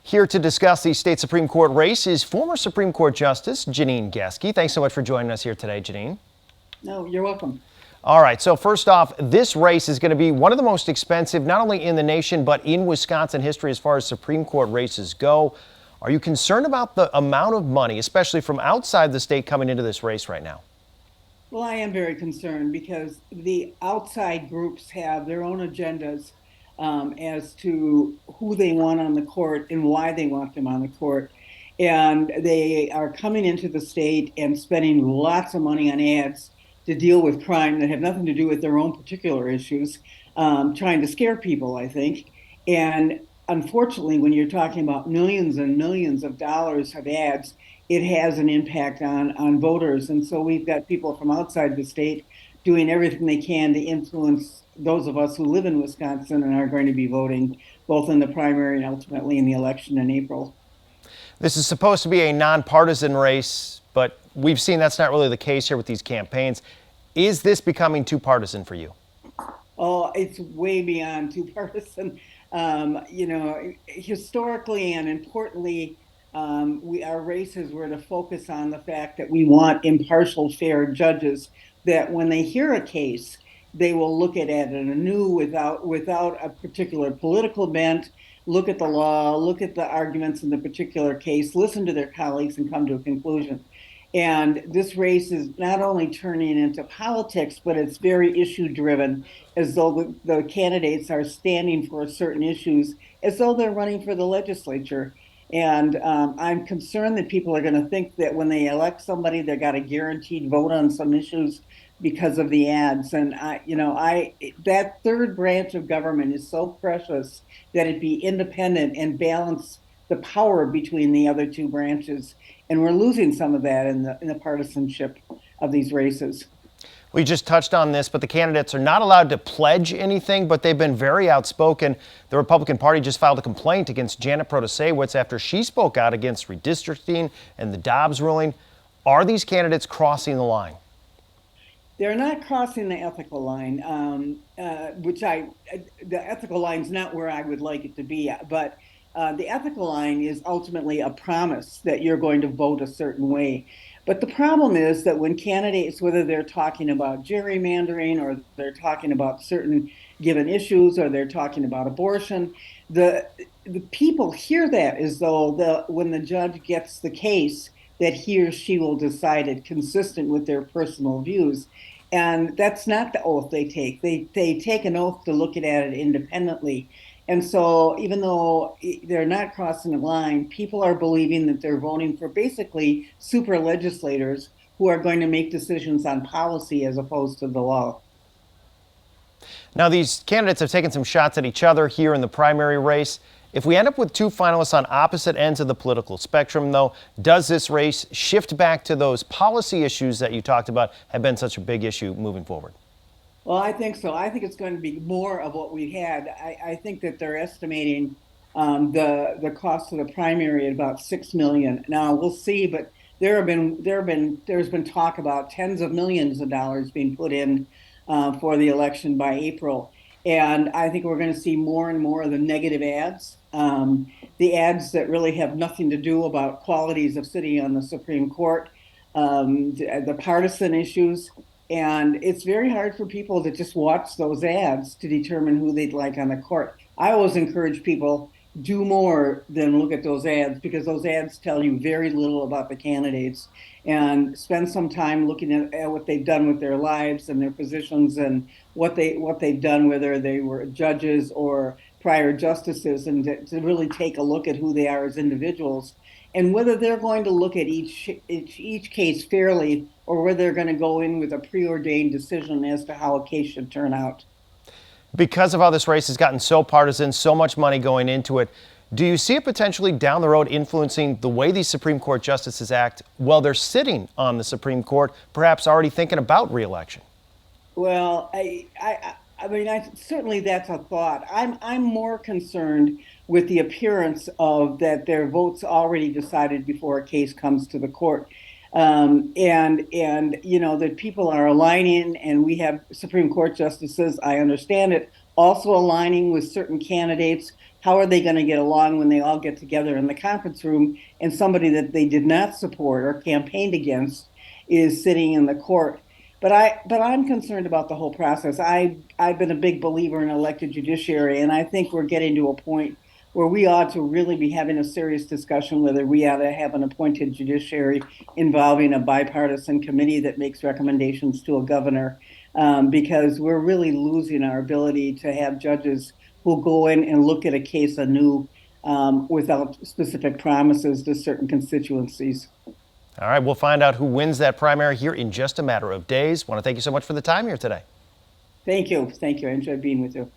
Here to discuss the state Supreme Court race is former Supreme Court Justice Janine Geske. Thanks so much for joining us here today, Janine. No, you're welcome. All right, so first off, this race is going to be one of the most expensive, not only in the nation, but in Wisconsin history as far as Supreme Court races go. Are you concerned about the amount of money, especially from outside the state, coming into this race right now? Well, I am very concerned because the outside groups have their own agendas as to who they want on the court and why they want them on the court. And they are coming into the state and spending lots of money on ads to deal with crime that have nothing to do with their own particular issues, trying to scare people, I think. And unfortunately, when you're talking about millions and millions of dollars of ads, it has an impact on voters. And so we've got people from outside the state doing everything they can to influence those of us who live in Wisconsin and are going to be voting both in the primary and ultimately in the election in April. This is supposed to be a nonpartisan race, but we've seen that's not really the case here with these campaigns. Is this becoming too partisan for you? Oh, it's way beyond too partisan. Historically and importantly, our races were to focus on the fact that we want impartial, fair judges, that when they hear a case, they will look at it anew without a particular political bent, look at the law, look at the arguments in the particular case, listen to their colleagues and come to a conclusion. And this race is not only turning into politics, but it's very issue driven, as though the candidates are standing for certain issues, as though they're running for the legislature. And I'm concerned that people are going to think that when they elect somebody, they got a guaranteed vote on some issues because of the ads. And that third branch of government is so precious that it be independent and balance the power between the other two branches. And we're losing some of that in the partisanship of these races. We just touched on this, but the candidates are not allowed to pledge anything, but they've been very outspoken. The Republican Party just filed a complaint against Janet Protasewicz after she spoke out against redistricting and the Dobbs ruling. Are these candidates crossing the line? They're not crossing the ethical line, the ethical line's not where I would like it to be, but the ethical line is ultimately a promise that you're going to vote a certain way. But the problem is that when candidates, whether they're talking about gerrymandering or they're talking about certain given issues or they're talking about abortion, the people hear that as though when the judge gets the case, that he or she will decide it consistent with their personal views. And that's not the oath they take. They take an oath to look at it independently. And so even though they're not crossing the line, people are believing that they're voting for basically super legislators who are going to make decisions on policy as opposed to the law. Now, these candidates have taken some shots at each other here in the primary race. If we end up with two finalists on opposite ends of the political spectrum, though, does this race shift back to those policy issues that you talked about have been such a big issue moving forward? Well, I think so. I think it's going to be more of what we had. I think that they're estimating the cost of the primary at about $6 million. Now we'll see, but there's been talk about tens of millions of dollars being put in for the election by April, and I think we're going to see more and more of the negative ads, the ads that really have nothing to do about qualities of sitting on the Supreme Court, the partisan issues. And it's very hard for people to just watch those ads to determine who they'd like on the court. I always encourage people, do more than look at those ads, because those ads tell you very little about the candidates, and spend some time looking at what they've done with their lives and their positions and what they've done, whether they were judges or prior justices, and to really take a look at who they are as individuals and whether they're going to look at each case fairly, or whether they're going to go in with a preordained decision as to how a case should turn out. Because of how this race has gotten so partisan, so much money going into it, do you see it potentially down the road influencing the way these Supreme Court justices act while they're sitting on the Supreme Court, perhaps already thinking about re-election? Well, certainly that's a thought. I'm more concerned with the appearance of that their votes already decided before a case comes to the court. And that people are aligning, and we have Supreme Court justices, I understand it, also aligning with certain candidates. How are they going to get along when they all get together in the conference room and somebody that they did not support or campaigned against is sitting in the court? But I'm concerned about the whole process. I've been a big believer in elected judiciary, and I think we're getting to a point where we ought to really be having a serious discussion whether we ought to have an appointed judiciary involving a bipartisan committee that makes recommendations to a governor, because we're really losing our ability to have judges who go in and look at a case anew, without specific promises to certain constituencies. All right, we'll find out who wins that primary here in just a matter of days. Want to thank you so much for the time here today. Thank you. Thank you. I enjoyed being with you.